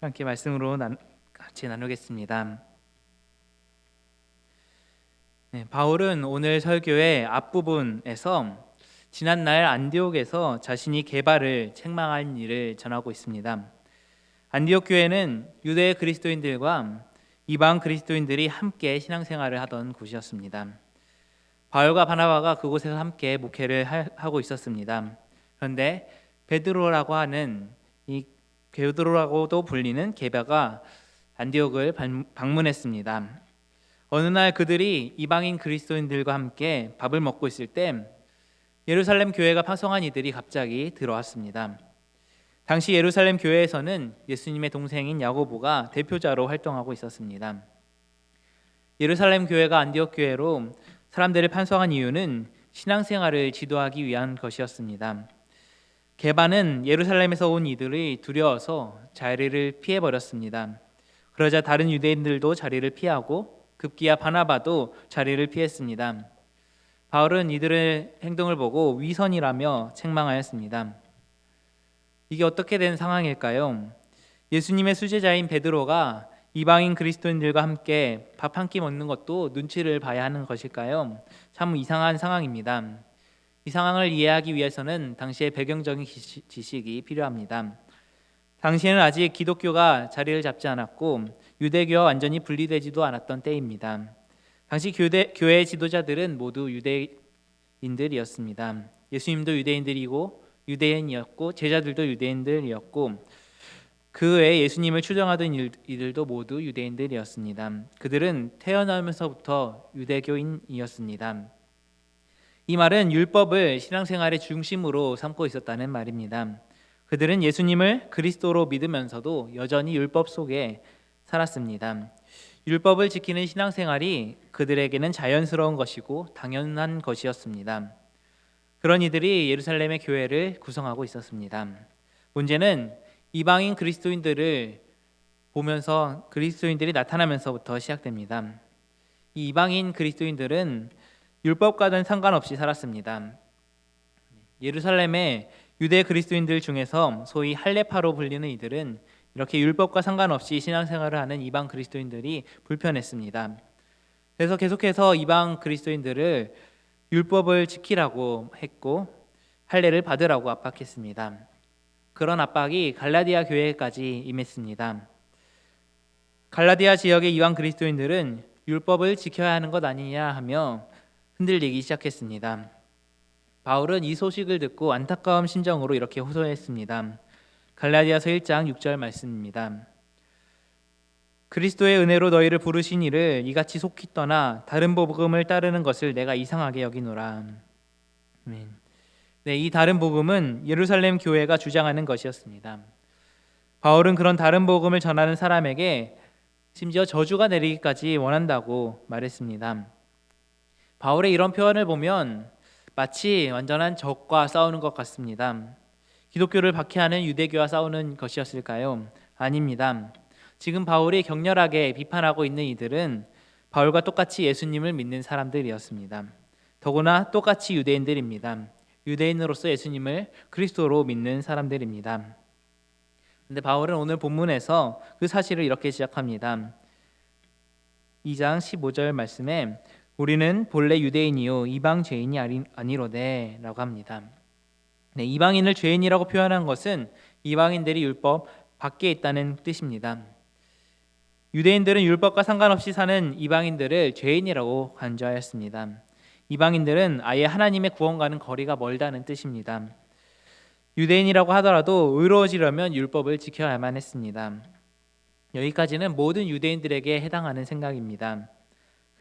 함께 말씀으로 같이 나누겠습니다. 바울은 오늘 설교의 앞부분에서 지난날 안디옥에서 자신이 게바를 책망한 일을 전하고 있습니다. 안디옥 교회는 유대 그리스도인들과 이방 그리스도인들이 함께 신앙생활을 하던 곳이었습니다. 바울과 바나바가 그곳에서 함께 목회를 하고 있었습니다. 그런데 베드로라고 하는 이 베드로라고도 불리는 게바가 안디옥을 방문했습니다. 어느 날 그들이 이방인 그리스도인들과 함께 밥을 먹고 있을 때 예루살렘 교회가 파송한 이들이 갑자기 들어왔습니다. 당시 예루살렘 교회에서는 예수님의 동생인 야고보가 대표자로 활동하고 있었습니다. 예루살렘 교회가 안디옥 교회로 사람들을 파송한 이유는 신앙생활을 지도하기 위한 것이었습니다. 게바는 예루살렘에서 온 이들이 두려워서 자리를 피해버렸습니다. 그러자 다른 유대인들도 자리를 피하고 급기야 바나바도 자리를 피했습니다. 바울은 이들의 행동을 보고 위선이라며 책망하였습니다. 이게 어떻게 된 상황일까요? 예수님의 수제자인 베드로가 이방인 그리스도인들과 함께 밥 한 끼 먹는 것도 눈치를 봐야 하는 것일까요? 참 이상한 상황입니다. 이 상황을 이해하기 위해서는 당시의 배경적인 지식이 필요합니다. 당시에는 아직 기독교가 자리를 잡지 않았고 유대교와 완전히 분리되지도 않았던 때입니다. 당시 교회의 지도자들은 모두 유대인들이었습니다. 예수님도 유대인이었고 제자들도 유대인들이었고 그 외에 예수님을 추종하던 이들도 모두 유대인들이었습니다. 그들은 태어나면서부터 유대교인이었습니다. 이 말은 율법을 신앙생활의 중심으로 삼고 있었다는 말입니다. 그들은 예수님을 그리스도로 믿으면서도 여전히 율법 속에 살았습니다. 율법을 지키는 신앙생활이 그들에게는 자연스러운 것이고 당연한 것이었습니다. 그런 이들이 예루살렘의 교회를 구성하고 있었습니다. 문제는 이방인 그리스도인들을 보면서 그리스도인들이 나타나면서부터 시작됩니다. 이 이방인 그리스도인들은 율법과는 상관없이 살았습니다. 예루살렘의 유대 그리스도인들 중에서 소위 할례파로 불리는 이들은 이렇게 율법과 상관없이 신앙생활을 하는 이방 그리스도인들이 불편했습니다. 그래서 계속해서 이방 그리스도인들을 율법을 지키라고 했고 할례를 받으라고 압박했습니다. 그런 압박이 갈라디아 교회까지 임했습니다. 갈라디아 지역의 이방 그리스도인들은 율법을 지켜야 하는 것 아니냐 하며 흔들리기 시작했습니다. 바울은 이 소식을 듣고 안타까운 심정으로 이렇게 호소했습니다. 갈라디아서 1장 6절 말씀입니다. 그리스도의 은혜로 너희를 부르신 이를 이같이 속히 떠나 다른 복음을 따르는 것을 내가 이상하게 여기노라. 아멘. 이 다른 복음은 예루살렘 교회가 주장하는 것이었습니다. 바울은 그런 다른 복음을 전하는 사람에게 심지어 저주가 내리기까지 원한다고 말했습니다. 바울의 이런 표현을 보면 마치 완전한 적과 싸우는 것 같습니다. 기독교를 박해하는 유대교와 싸우는 것이었을까요? 아닙니다. 지금 바울이 격렬하게 비판하고 있는 이들은 바울과 똑같이 예수님을 믿는 사람들이었습니다. 더구나 똑같이 유대인들입니다. 유대인으로서 예수님을 그리스도로 믿는 사람들입니다. 그런데 바울은 오늘 본문에서 그 사실을 이렇게 시작합니다. 2장 15절 말씀에 우리는 본래 유대인이요 이방 죄인이 아니로되 라고 합니다. 이방인을 죄인이라고 표현한 것은 이방인들이 율법 밖에 있다는 뜻입니다. 유대인들은 율법과 상관없이 사는 이방인들을 죄인이라고 간주하였습니다. 이방인들은 아예 하나님의 구원과는 거리가 멀다는 뜻입니다. 유대인이라고 하더라도 의로워지려면 율법을 지켜야만 했습니다. 여기까지는 모든 유대인들에게 해당하는 생각입니다.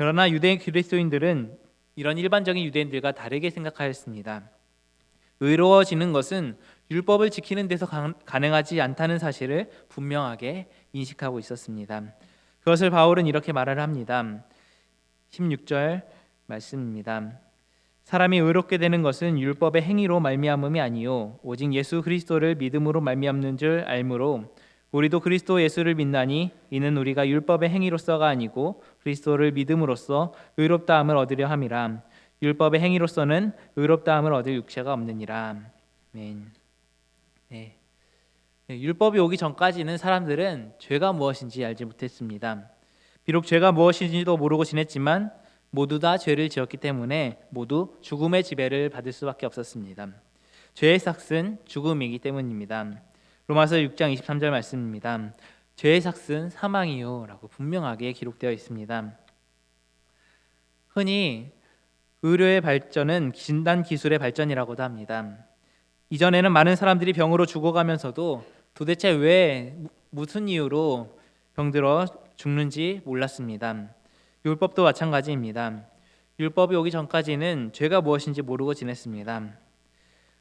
그러나 유대 그리스도인들은 이런 일반적인 유대인들과 다르게 생각하였습니다. 의로워지는 것은 율법을 지키는 데서 가능하지 않다는 사실을 분명하게 인식하고 있었습니다. 그것을 바울은 이렇게 말을 합니다. 16절 말씀입니다. 사람이 의롭게 되는 것은 율법의 행위로 말미암음이 아니요 오직 예수 그리스도를 믿음으로 말미암는 줄 알므로 우리도 그리스도 예수를 믿나니 이는 우리가 율법의 행위로서가 아니고 그리스도를 믿음으로써 의롭다함을 얻으려 함이라. 율법의 행위로서는 의롭다함을 얻을 육체가 없느니라. 아멘. 율법이 오기 전까지는 사람들은 죄가 무엇인지 알지 못했습니다. 비록 죄가 무엇인지도 모르고 지냈지만 모두 다 죄를 지었기 때문에 모두 죽음의 지배를 받을 수밖에 없었습니다. 죄의 삭은 죽음이기 때문입니다. 로마서 6장 23절 말씀입니다. 죄의 삭은 사망이요 라고 분명하게 기록되어 있습니다. 흔히 의료의 발전은 진단 기술의 발전이라고도 합니다. 이전에는 많은 사람들이 병으로 죽어가면서도 도대체 왜 무슨 이유로 병들어 죽는지 몰랐습니다. 율법도 마찬가지입니다. 율법이 오기 전까지는 죄가 무엇인지 모르고 지냈습니다.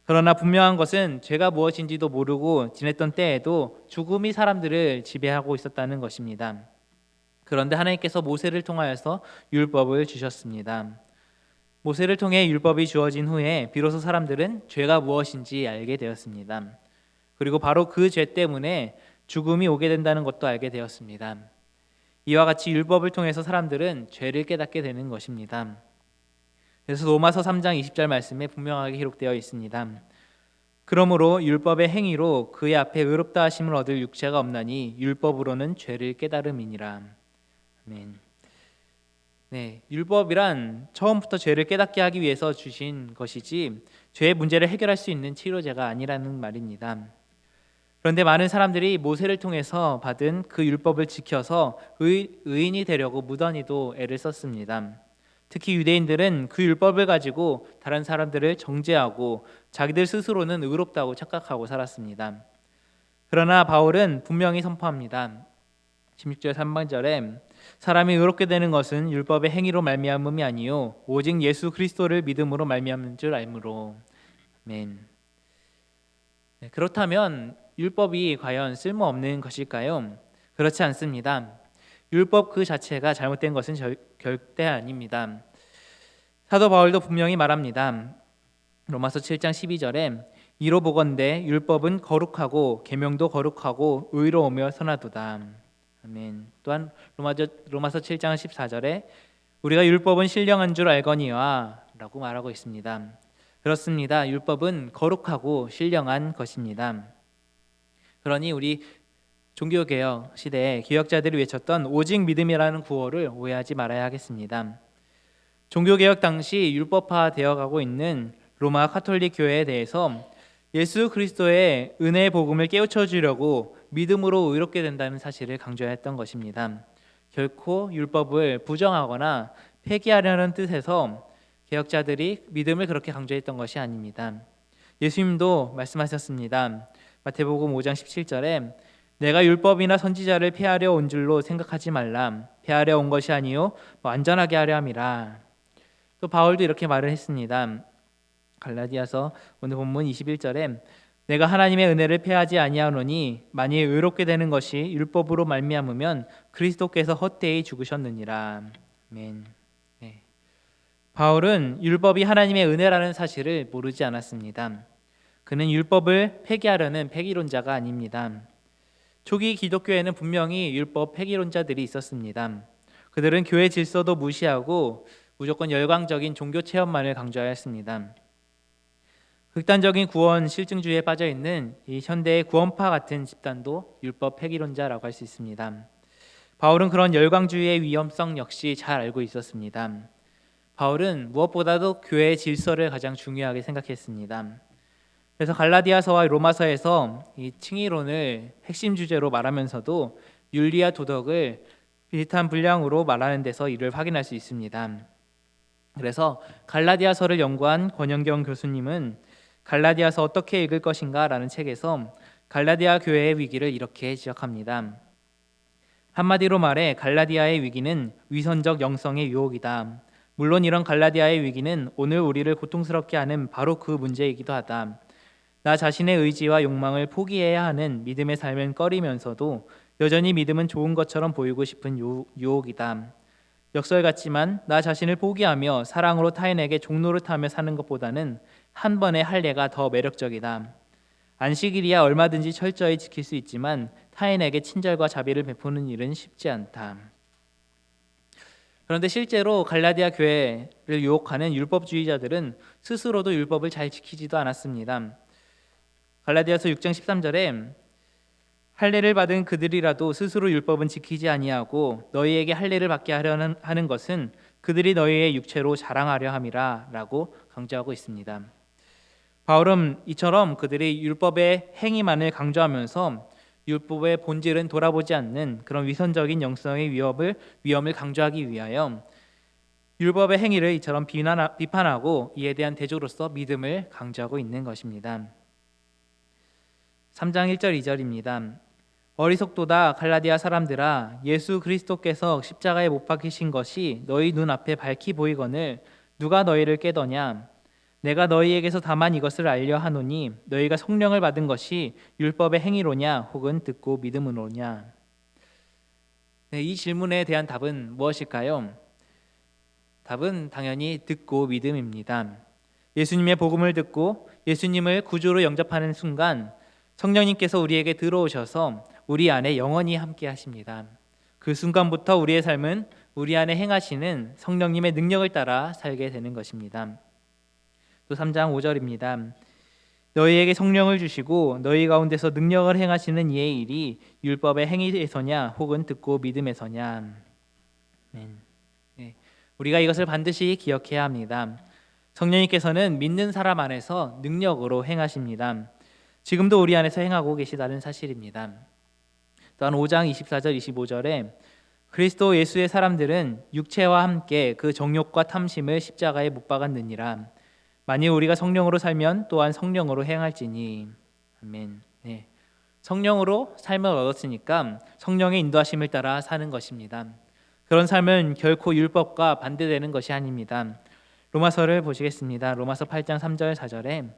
그러나 분명한 것은 죄가 무엇인지도 모르고 지냈던 때에도 죽음이 사람들을 지배하고 있었다는 것입니다. 그런데 하나님께서 모세를 통하여서 율법을 주셨습니다. 모세를 통해 율법이 주어진 후에 비로소 사람들은 죄가 무엇인지 알게 되었습니다. 그리고 바로 그 죄 때문에 죽음이 오게 된다는 것도 알게 되었습니다. 이와 같이 율법을 통해서 사람들은 죄를 깨닫게 되는 것입니다. 그래서 로마서 3장 20절 말씀에 분명하게 기록되어 있습니다. 그러므로 율법의 행위로 그의 앞에 의롭다 하심을 얻을 육체가 없나니 율법으로는 죄를 깨달음이니라. 아멘. 네, 율법이란 처음부터 죄를 깨닫게 하기 위해서 주신 것이지 죄의 문제를 해결할 수 있는 치료제가 아니라는 말입니다. 그런데 많은 사람들이 모세를 통해서 받은 그 율법을 지켜서 의인이 되려고 무던히도 애를 썼습니다. 특히 유대인들은 그 율법을 가지고 다른 사람들을 정죄하고 자기들 스스로는 의롭다고 착각하고 살았습니다. 그러나 바울은 분명히 선포합니다. 16절 3번절에 사람이 의롭게 되는 것은 율법의 행위로 말미암음이 아니요 오직 예수 그리스도를 믿음으로 말미암는 줄 알므로. 아멘. 네, 그렇다면 율법이 과연 쓸모없는 것일까요? 그렇지 않습니다. 율법 그 자체가 잘못된 것은 절대 아닙니다. 사도 바울도 분명히 말합니다. 로마서 7장 12절에 이로 보건대 율법은 거룩하고 계명도 거룩하고 의로우며 선하도다. 아멘. 또한 로마서 7장 14절에 우리가 율법은 신령한 줄 알거니와 라고 말하고 있습니다. 그렇습니다. 율법은 거룩하고 신령한 것입니다. 그러니 우리 종교개혁 시대에 개혁자들이 외쳤던 오직 믿음이라는 구호를 오해하지 말아야 하겠습니다. 종교개혁 당시 율법화되어 가고 있는 로마 카톨릭 교회에 대해서 예수 그리스도의 은혜의 복음을 깨우쳐 주려고 믿음으로 의롭게 된다는 사실을 강조했던 것입니다. 결코 율법을 부정하거나 폐기하려는 뜻에서 개혁자들이 믿음을 그렇게 강조했던 것이 아닙니다. 예수님도 말씀하셨습니다. 마태복음 5장 17절에 내가 율법이나 선지자를 폐하려 온 줄로 생각하지 말라. 폐하려 온 것이 아니요 완전하게 하려 함이라. 또 바울도 이렇게 말을 했습니다. 갈라디아서 오늘 본문 21절에 내가 하나님의 은혜를 폐하지 아니하노니 만일 의롭게 되는 것이 율법으로 말미암으면 그리스도께서 헛되이 죽으셨느니라. 아멘. 네. 바울은 율법이 하나님의 은혜라는 사실을 모르지 않았습니다. 그는 율법을 폐기하려는 폐기론자가 아닙니다. 초기 기독교에는 분명히 율법 폐기론자들이 있었습니다. 그들은 교회 질서도 무시하고 무조건 열광적인 종교 체험만을 강조하였습니다. 극단적인 구원 실증주의에 빠져 있는 이 현대의 구원파 같은 집단도 율법 폐기론자라고 할 수 있습니다. 바울은 그런 열광주의의 위험성 역시 잘 알고 있었습니다. 바울은 무엇보다도 교회의 질서를 가장 중요하게 생각했습니다. 그래서 갈라디아서와 로마서에서 이 칭의론을 핵심 주제로 말하면서도 윤리와 도덕을 비슷한 분량으로 말하는 데서 이를 확인할 수 있습니다. 그래서 갈라디아서를 연구한 권영경 교수님은 갈라디아서 어떻게 읽을 것인가 라는 책에서 갈라디아 교회의 위기를 이렇게 지적합니다. 한마디로 말해 갈라디아의 위기는 위선적 영성의 유혹이다. 물론 이런 갈라디아의 위기는 오늘 우리를 고통스럽게 하는 바로 그 문제이기도 하다. 나 자신의 의지와 욕망을 포기해야 하는 믿음의 삶은 꺼리면서도 여전히 믿음은 좋은 것처럼 보이고 싶은 유혹이다. 역설 같지만 나 자신을 포기하며 사랑으로 타인에게 종노릇하며 사는 것보다는 한 번의 할례가 더 매력적이다. 안식일이야 얼마든지 철저히 지킬 수 있지만 타인에게 친절과 자비를 베푸는 일은 쉽지 않다. 그런데 실제로 갈라디아 교회를 유혹하는 율법주의자들은 스스로도 율법을 잘 지키지도 않았습니다. 갈라디아서 6장 13절에 할례를 받은 그들이라도 스스로 율법은 지키지 아니하고 너희에게 할례를 받게 하는 것은 그들이 너희의 육체로 자랑하려 함이라라고 강조하고 있습니다. 바울은 이처럼 그들이 율법의 행위만을 강조하면서 율법의 본질은 돌아보지 않는 그런 위선적인 영성의 위험을 강조하기 위하여 율법의 행위를 이처럼 비판하고 이에 대한 대조로서 믿음을 강조하고 있는 것입니다. 3장 1절 2절입니다. 어리석도다 갈라디아 사람들아, 예수 그리스도께서 십자가에 못 박히신 것이 너희 눈앞에 밝히 보이거늘 누가 너희를 깨더냐? 내가 너희에게서 다만 이것을 알려 하노니 너희가 성령을 받은 것이 율법의 행위로냐 혹은 듣고 믿음으로냐? 네, 이 질문에 대한 답은 무엇일까요? 답은 당연히 듣고 믿음입니다. 예수님의 복음을 듣고 예수님을 구주로 영접하는 순간 성령님께서 우리에게 들어오셔서 우리 안에 영원히 함께 하십니다. 그 순간부터 우리의 삶은 우리 안에 행하시는 성령님의 능력을 따라 살게 되는 것입니다. 또 3장 5절입니다. 너희에게 성령을 주시고 너희 가운데서 능력을 행하시는 이의 일이 율법의 행위에서냐 혹은 듣고 믿음에서냐. 네. 우리가 이것을 반드시 기억해야 합니다. 성령님께서는 믿는 사람 안에서 능력으로 행하십니다. 지금도 우리 안에서 행하고 계시다는 사실입니다. 또한 5장 24절 25절에 그리스도 예수의 사람들은 육체와 함께 그 정욕과 탐심을 십자가에 못 박았느니라. 만일 우리가 성령으로 살면 또한 성령으로 행할지니. 아멘. 네. 성령으로 삶을 얻었으니까 성령의 인도하심을 따라 사는 것입니다. 그런 삶은 결코 율법과 반대되는 것이 아닙니다. 로마서를 보시겠습니다. 로마서 8장 3절 4절에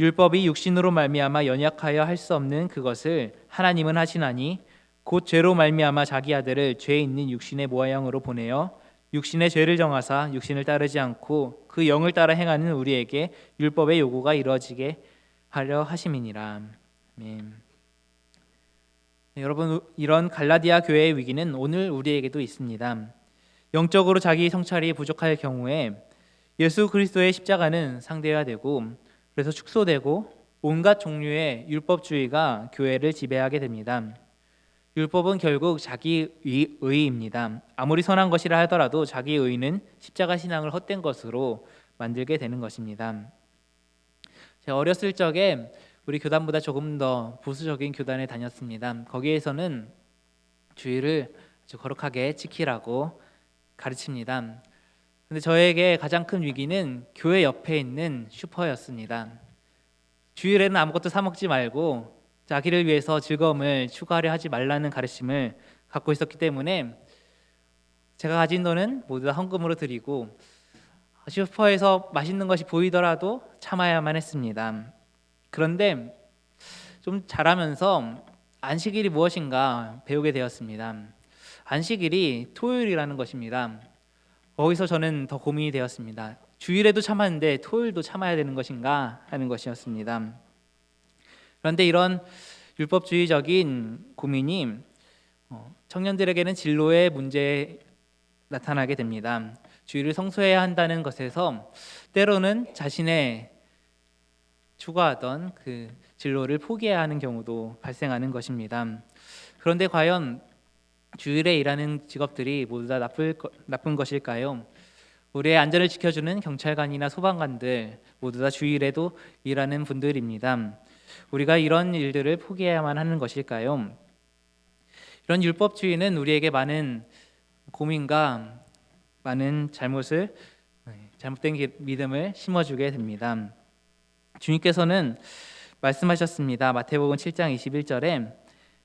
율법이 육신으로 말미암아 연약하여 할 수 없는 그것을 하나님은 하시나니 곧 죄로 말미암아 자기 아들을 죄 있는 육신의 모양으로 보내어 육신의 죄를 정하사 육신을 따르지 않고 그 영을 따라 행하는 우리에게 율법의 요구가 이루어지게 하려 하심이니라. 아멘. 네, 여러분, 이런 갈라디아 교회의 위기는 오늘 우리에게도 있습니다. 영적으로 자기 성찰이 부족할 경우에 예수 그리스도의 십자가는 상대화되고 그래서 축소되고 온갖 종류의 율법주의가 교회를 지배하게 됩니다. 율법은 결국 자기 의입니다. 아무리 선한 것이라 하더라도 자기 의는 십자가 신앙을 헛된 것으로 만들게 되는 것입니다. 제가 어렸을 적에 우리 교단보다 조금 더 보수적인 교단에 다녔습니다. 거기에서는 주의를 아주 거룩하게 지키라고 가르칩니다. 근데 저에게 가장 큰 위기는 교회 옆에 있는 슈퍼였습니다. 주일에는 아무것도 사 먹지 말고 자기를 위해서 즐거움을 추구하려 하지 말라는 가르침을 갖고 있었기 때문에 제가 가진 돈은 모두 다 헌금으로 드리고 슈퍼에서 맛있는 것이 보이더라도 참아야만 했습니다. 그런데 좀 자라면서 안식일이 무엇인가 배우게 되었습니다. 안식일이 토요일이라는 것입니다. 거기서 저는 더 고민이 되었습니다. 주일에도 참았는데 토요일도 참아야 되는 것인가 하는 것이었습니다. 그런데 이런 율법주의적인 고민이 청년들에게는 진로의 문제에 나타나게 됩니다. 주일을 성수해야 한다는 것에서 때로는 자신의 추구하던 그 진로를 포기해야 하는 경우도 발생하는 것입니다. 그런데 과연 주일에 일하는 직업들이 모두 다 나쁜 것일까요? 우리의 안전을 지켜주는 경찰관이나 소방관들 모두 다 주일에도 일하는 분들입니다. 우리가 이런 일들을 포기해야만 하는 것일까요? 이런 율법주의는 우리에게 많은 고민과 많은 잘못된 믿음을 심어주게 됩니다. 주님께서는 말씀하셨습니다. 마태복음 7장 21절에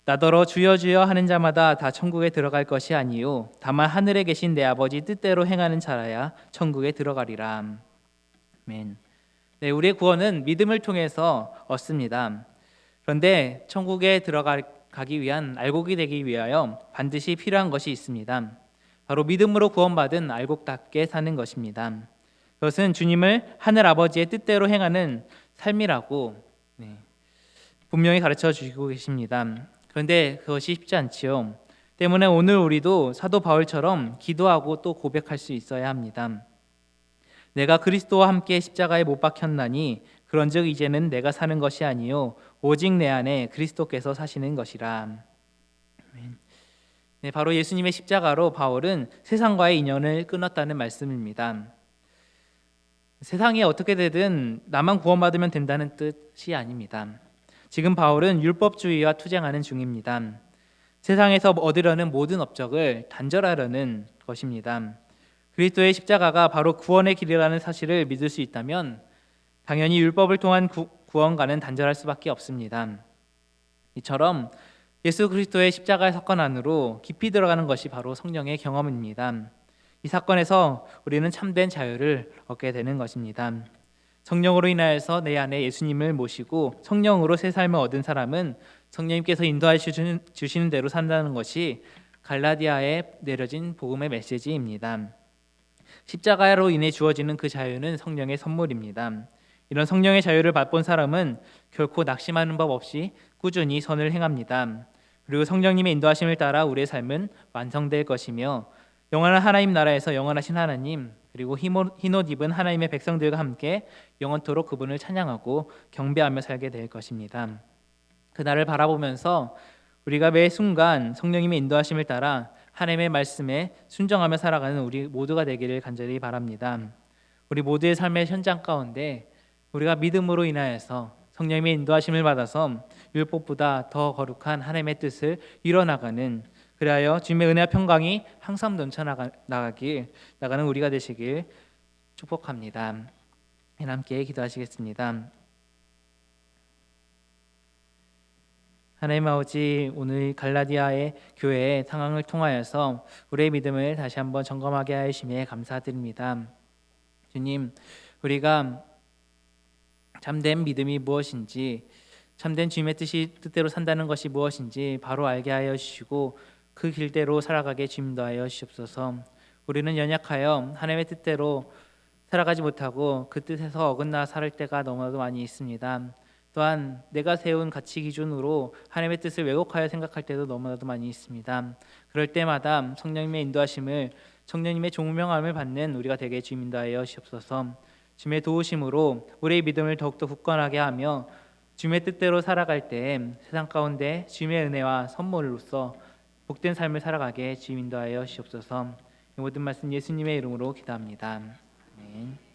나더러 주여 주여 하는 자마다 다 천국에 들어갈 것이 아니요 다만 하늘에 계신 내 아버지 뜻대로 행하는 자라야 천국에 들어가리라. 아멘. 네, 우리의 구원은 믿음을 통해서 얻습니다. 그런데 천국에 들어가기 위한 알곡이 되기 위하여 반드시 필요한 것이 있습니다. 바로 믿음으로 구원받은 알곡답게 사는 것입니다. 그것은 주님을 하늘 아버지의 뜻대로 행하는 삶이라고 분명히 가르쳐 주시고 계십니다. 그런데 그것이 쉽지 않지요. 때문에 오늘 우리도 사도 바울처럼 기도하고 또 고백할 수 있어야 합니다. 내가 그리스도와 함께 십자가에 못 박혔나니 그런즉 이제는 내가 사는 것이 아니요 오직 내 안에 그리스도께서 사시는 것이라. 아멘. 네, 바로 예수님의 십자가로 바울은 세상과의 인연을 끊었다는 말씀입니다. 세상이 어떻게 되든 나만 구원받으면 된다는 뜻이 아닙니다. 지금 바울은 율법주의와 투쟁하는 중입니다. 세상에서 얻으려는 모든 업적을 단절하려는 것입니다. 그리스도의 십자가가 바로 구원의 길이라는 사실을 믿을 수 있다면 당연히 율법을 통한 구원과는 단절할 수밖에 없습니다. 이처럼 예수 그리스도의 십자가의 사건 안으로 깊이 들어가는 것이 바로 성령의 경험입니다. 이 사건에서 우리는 참된 자유를 얻게 되는 것입니다. 성령으로 인하여서 내 안에 예수님을 모시고 성령으로 새 삶을 얻은 사람은 성령님께서 인도하여 주시는 대로 산다는 것이 갈라디아에 내려진 복음의 메시지입니다. 십자가로 인해 주어지는 그 자유는 성령의 선물입니다. 이런 성령의 자유를 맛본 사람은 결코 낙심하는 법 없이 꾸준히 선을 행합니다. 그리고 성령님의 인도하심을 따라 우리의 삶은 완성될 것이며 영원한 하나님 나라에서 영원하신 하나님 그리고 흰 옷 입은 하나님의 백성들과 함께 영원토록 그분을 찬양하고 경배하며 살게 될 것입니다. 그날을 바라보면서 우리가 매 순간 성령님의 인도하심을 따라 하나님의 말씀에 순종하며 살아가는 우리 모두가 되기를 간절히 바랍니다. 우리 모두의 삶의 현장 가운데 우리가 믿음으로 인하여서 성령님의 인도하심을 받아서 율법보다 더 거룩한 하나님의 뜻을 이뤄나가는 그리하여 주님의 은혜와 평강이 항상 넘쳐나가는 우리가 되시길 축복합니다. 함께 기도하시겠습니다. 하나님 아버지, 오늘 갈라디아의 교회의 상황을 통하여서 우리의 믿음을 다시 한번 점검하게 하심에 감사드립니다. 주님, 우리가 참된 믿음이 무엇인지, 참된 주님의 뜻대로 산다는 것이 무엇인지 바로 알게 하여 주시고 그 길대로 살아가게 주님도 하여 주시옵소서. 우리는 연약하여 하나님의 뜻대로 살아가지 못하고 그 뜻에서 어긋나 살 때가 너무나도 많이 있습니다. 또한 내가 세운 가치 기준으로 하나님의 뜻을 왜곡하여 생각할 때도 너무나도 많이 있습니다. 그럴 때마다 성령님의 인도하심을, 성령님의 종명함을 받는 우리가 되게 주님 인도하여 주시옵소서. 주님의 도우심으로 우리의 믿음을 더욱더 굳건하게 하며 주님의 뜻대로 살아갈 때 세상 가운데 주님의 은혜와 선물로서 복된 삶을 살아가게 주님 인도하여 주시옵소서. 이 모든 말씀 예수님의 이름으로 기도합니다. 아멘.